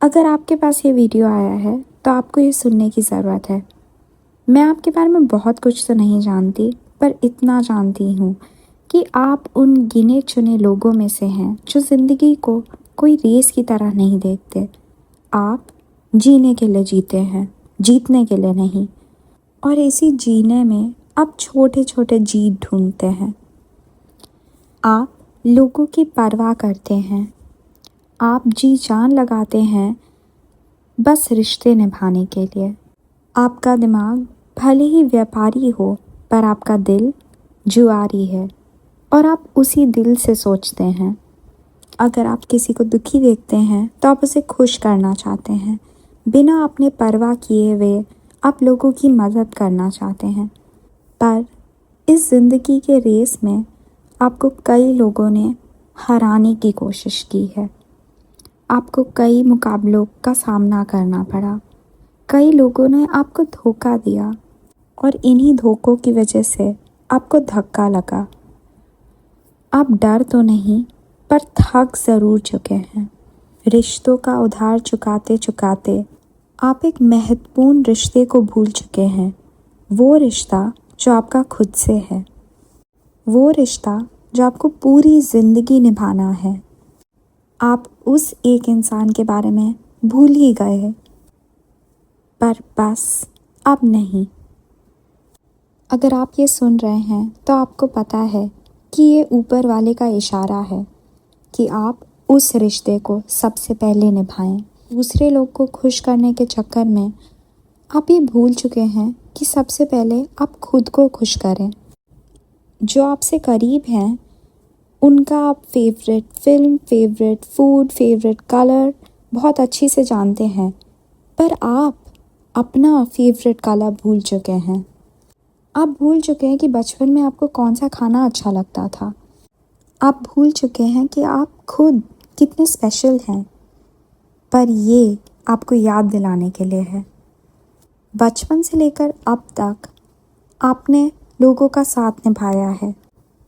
अगर आपके पास ये वीडियो आया है तो आपको ये सुनने की ज़रूरत है। मैं आपके बारे में बहुत कुछ तो नहीं जानती, पर इतना जानती हूँ कि आप उन गिने चुने लोगों में से हैं जो ज़िंदगी को कोई रेस की तरह नहीं देखते। आप जीने के लिए जीते हैं, जीतने के लिए नहीं। और इसी जीने में आप छोटे छोटे जीत ढूंढते हैं। आप लोगों की परवाह करते हैं। आप जी जान लगाते हैं बस रिश्ते निभाने के लिए। आपका दिमाग भले ही व्यापारी हो, पर आपका दिल जुआरी है और आप उसी दिल से सोचते हैं। अगर आप किसी को दुखी देखते हैं तो आप उसे खुश करना चाहते हैं। बिना अपने परवाह किए हुए आप लोगों की मदद करना चाहते हैं। पर इस ज़िंदगी के रेस में आपको कई लोगों ने हराने की कोशिश की है। आपको कई मुकाबलों का सामना करना पड़ा। कई लोगों ने आपको धोखा दिया और इन्हीं धोखों की वजह से आपको धक्का लगा। आप डर तो नहीं, पर थक ज़रूर चुके हैं। रिश्तों का उधार चुकाते चुकाते आप एक महत्वपूर्ण रिश्ते को भूल चुके हैं। वो रिश्ता जो आपका खुद से है। वो रिश्ता जो आपको पूरी ज़िंदगी निभाना है। आप उस एक इंसान के बारे में भूल ही गए, पर बस अब नहीं। अगर आप ये सुन रहे हैं तो आपको पता है कि ये ऊपर वाले का इशारा है कि आप उस रिश्ते को सबसे पहले निभाएं। दूसरे लोग को खुश करने के चक्कर में आप ये भूल चुके हैं कि सबसे पहले आप खुद को खुश करें। जो आपसे करीब हैं उनका आप favourite film, favourite food, favourite colour बहुत अच्छी से जानते हैं, पर आप अपना फेवरेट कलर भूल चुके हैं। आप भूल चुके हैं कि बचपन में आपको कौन सा खाना अच्छा लगता था। आप भूल चुके हैं कि आप खुद कितने स्पेशल हैं, पर ये आपको याद दिलाने के लिए है। बचपन से लेकर अब तक आपने लोगों का साथ निभाया है,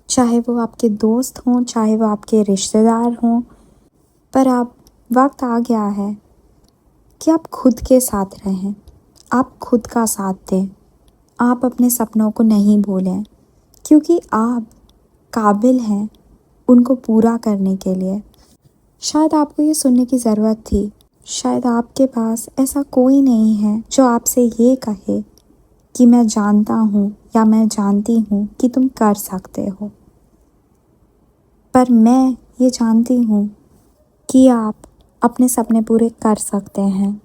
चाहे वो आपके दोस्त हों, चाहे वो आपके रिश्तेदार हों, पर अब वक्त आ गया है कि आप खुद के साथ रहें। आप खुद का साथ दें। आप अपने सपनों को नहीं भूलें, क्योंकि आप काबिल हैं उनको पूरा करने के लिए। शायद आपको ये सुनने की ज़रूरत थी। शायद आपके पास ऐसा कोई नहीं है जो आपसे ये कहे कि मैं जानता हूँ या मैं जानती हूँ कि तुम कर सकते हो। पर मैं ये जानती हूँ कि आप अपने सपने पूरे कर सकते हैं।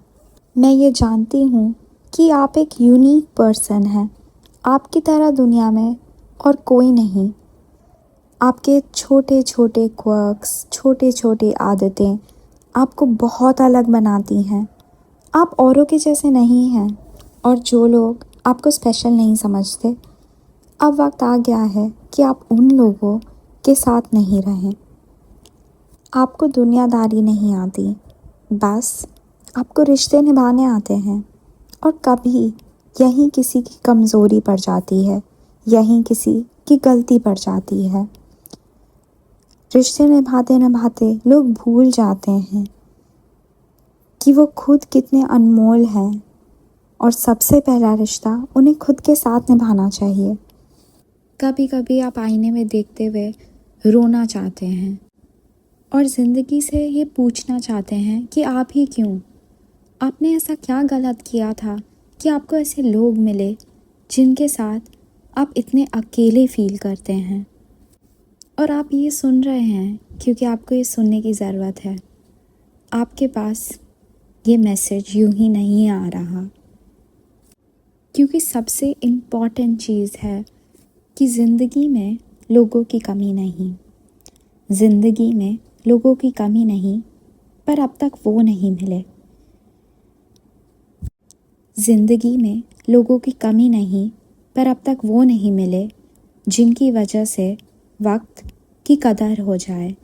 मैं ये जानती हूँ कि आप एक यूनिक पर्सन हैं। आपकी तरह दुनिया में और कोई नहीं। आपके छोटे छोटे क्वर्क्स, छोटे छोटे आदतें आपको बहुत अलग बनाती हैं। आप औरों के जैसे नहीं हैं, और जो लोग आपको स्पेशल नहीं समझते, अब वक्त आ गया है कि आप उन लोगों के साथ नहीं रहें। आपको दुनियादारी नहीं आती, बस आपको रिश्ते निभाने आते हैं। और कभी यहीं किसी की कमज़ोरी पड़ जाती है, यहीं किसी की गलती पड़ जाती है। रिश्ते निभाते निभाते लोग भूल जाते हैं कि वो खुद कितने अनमोल हैं, और सबसे पहला रिश्ता उन्हें खुद के साथ निभाना चाहिए। कभी कभी आप आईने में देखते हुए रोना चाहते हैं और ज़िंदगी से ये पूछना चाहते हैं कि आप ही क्यों? आपने ऐसा क्या गलत किया था कि आपको ऐसे लोग मिले जिनके साथ आप इतने अकेले फील करते हैं? और आप ये सुन रहे हैं क्योंकि आपको ये सुनने की ज़रूरत है। आपके पास ये मैसेज यूं ही नहीं आ रहा, क्योंकि सबसे इम्पॉर्टेंट चीज़ है कि ज़िंदगी में लोगों की कमी नहीं। ज़िंदगी में लोगों की कमी नहीं, पर अब तक वो नहीं मिले। ज़िंदगी में लोगों की कमी नहीं, पर अब तक वो नहीं मिले जिनकी वजह से वक्त की कदर हो जाए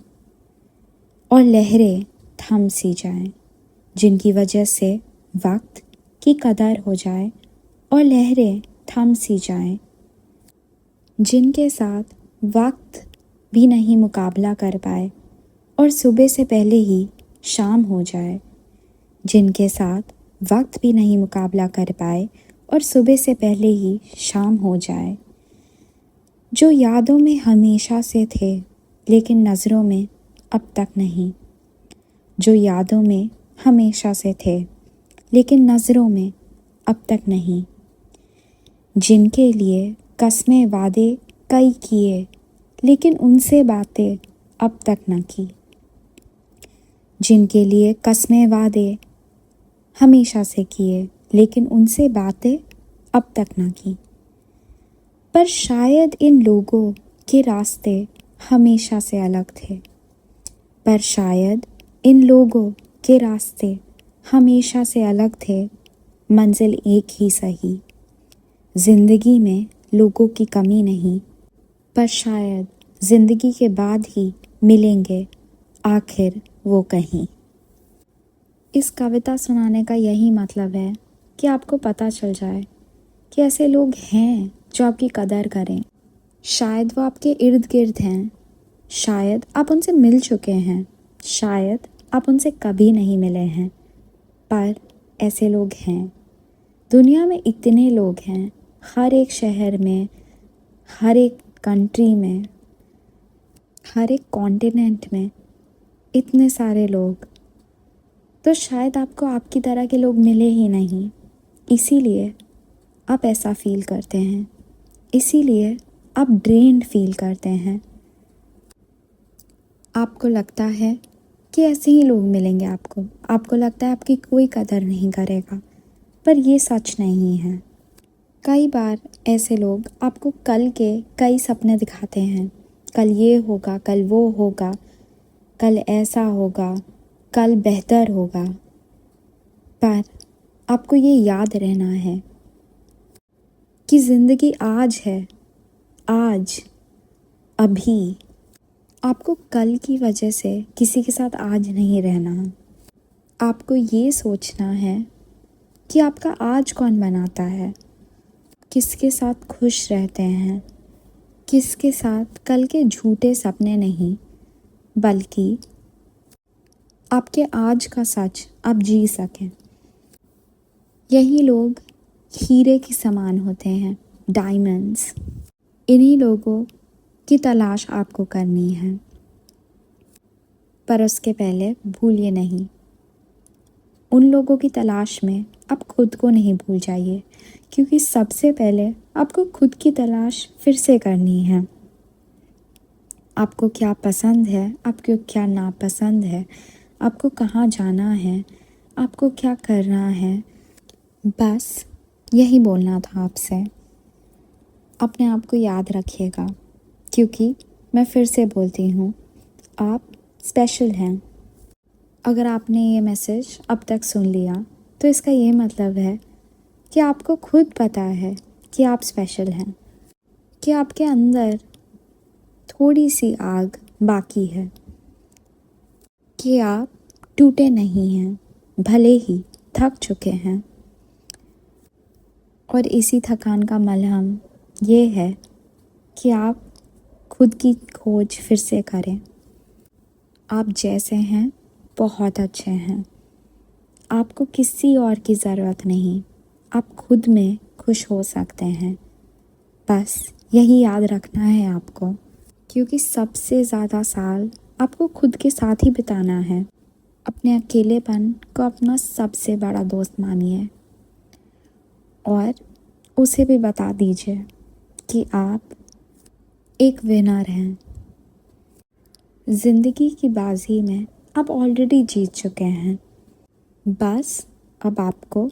और लहरें थम सी जाएं। जिनकी वजह से वक्त की कदर हो जाए और लहरें थम सी जाएं। जिनके साथ वक्त भी नहीं मुकाबला कर पाए और सुबह से पहले ही शाम हो जाए। जिनके साथ वक्त भी नहीं मुकाबला कर पाए और सुबह से पहले ही शाम हो जाए, जो यादों में हमेशा से थे लेकिन नज़रों में अब तक नहीं, जो यादों में हमेशा से थे लेकिन नज़रों में अब तक नहीं, जिनके लिए कस्में वादे कई किए लेकिन उनसे बातें अब तक न की, जिनके लिए कस्में वादे हमेशा से किए लेकिन उनसे बातें अब तक न की। पर शायद इन लोगों के रास्ते हमेशा से अलग थे, पर शायद इन लोगों के रास्ते हमेशा से अलग थे, मंजिल एक ही सही। ज़िंदगी में लोगों की कमी नहीं, पर शायद ज़िंदगी के बाद ही मिलेंगे आखिर वो कहीं। इस कविता सुनाने का यही मतलब है कि आपको पता चल जाए कि ऐसे लोग हैं जो आपकी कदर करें। शायद वो आपके इर्द गिर्द हैं, शायद आप उनसे मिल चुके हैं, शायद आप उनसे कभी नहीं मिले हैं, पर ऐसे लोग हैं। दुनिया में इतने लोग हैं, हर एक शहर में, हर एक कंट्री में, हर एक कॉन्टिनेंट में इतने सारे लोग, तो शायद आपको आपकी तरह के लोग मिले ही नहीं, इसीलिए आप ऐसा फील करते हैं, इसीलिए आप ड्रेन्ड फील करते हैं। आपको लगता है कि ऐसे ही लोग मिलेंगे आपको लगता है आपकी कोई कदर नहीं करेगा, पर ये सच नहीं है। कई बार ऐसे लोग आपको कल के कई सपने दिखाते हैं, कल ये होगा, कल वो होगा, कल ऐसा होगा, कल बेहतर होगा, पर आपको ये याद रहना है कि ज़िंदगी आज है, आज, अभी। आपको कल की वजह से किसी के साथ आज नहीं रहना। आपको ये सोचना है कि आपका आज कौन बनाता है, किसके साथ खुश रहते हैं, किसके साथ कल के झूठे सपने नहीं, बल्कि आपके आज का सच आप जी सकें। यही लोग हीरे के समान होते हैं, डायमंड्स। इन्हीं लोगों की तलाश आपको करनी है, पर उसके पहले भूलिए नहीं, उन लोगों की तलाश में आप खुद को नहीं भूल जाइए, क्योंकि सबसे पहले आपको खुद की तलाश फिर से करनी है। आपको क्या पसंद है, आपको क्या नापसंद है, आपको कहाँ जाना है, आपको क्या करना है, बस यही बोलना था आपसे। अपने आप को याद रखिएगा, क्योंकि मैं फिर से बोलती हूँ, आप स्पेशल हैं। अगर आपने ये मैसेज अब तक सुन लिया तो इसका ये मतलब है कि आपको खुद पता है कि आप स्पेशल हैं, कि आपके अंदर थोड़ी सी आग बाकी है, कि आप टूटे नहीं हैं, भले ही थक चुके हैं। और इसी थकान का मलहम ये है कि आप खुद की खोज फिर से करें। आप जैसे हैं बहुत अच्छे हैं, आपको किसी और की ज़रूरत नहीं, आप खुद में खुश हो सकते हैं। बस यही याद रखना है आपको, क्योंकि सबसे ज़्यादा साल आपको खुद के साथ ही बिताना है। अपने अकेलेपन को अपना सबसे बड़ा दोस्त मानिए और उसे भी बता दीजिए कि आप एक विनर हैं। ज़िंदगी की बाजी में आप ऑलरेडी जीत चुके हैं, बस अब आपको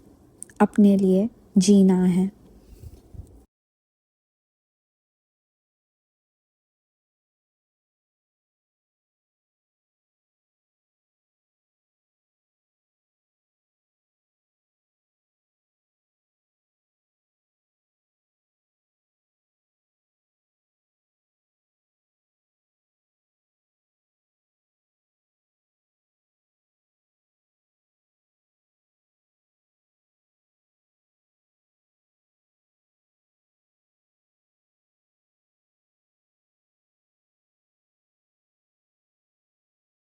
अपने लिए जीना है।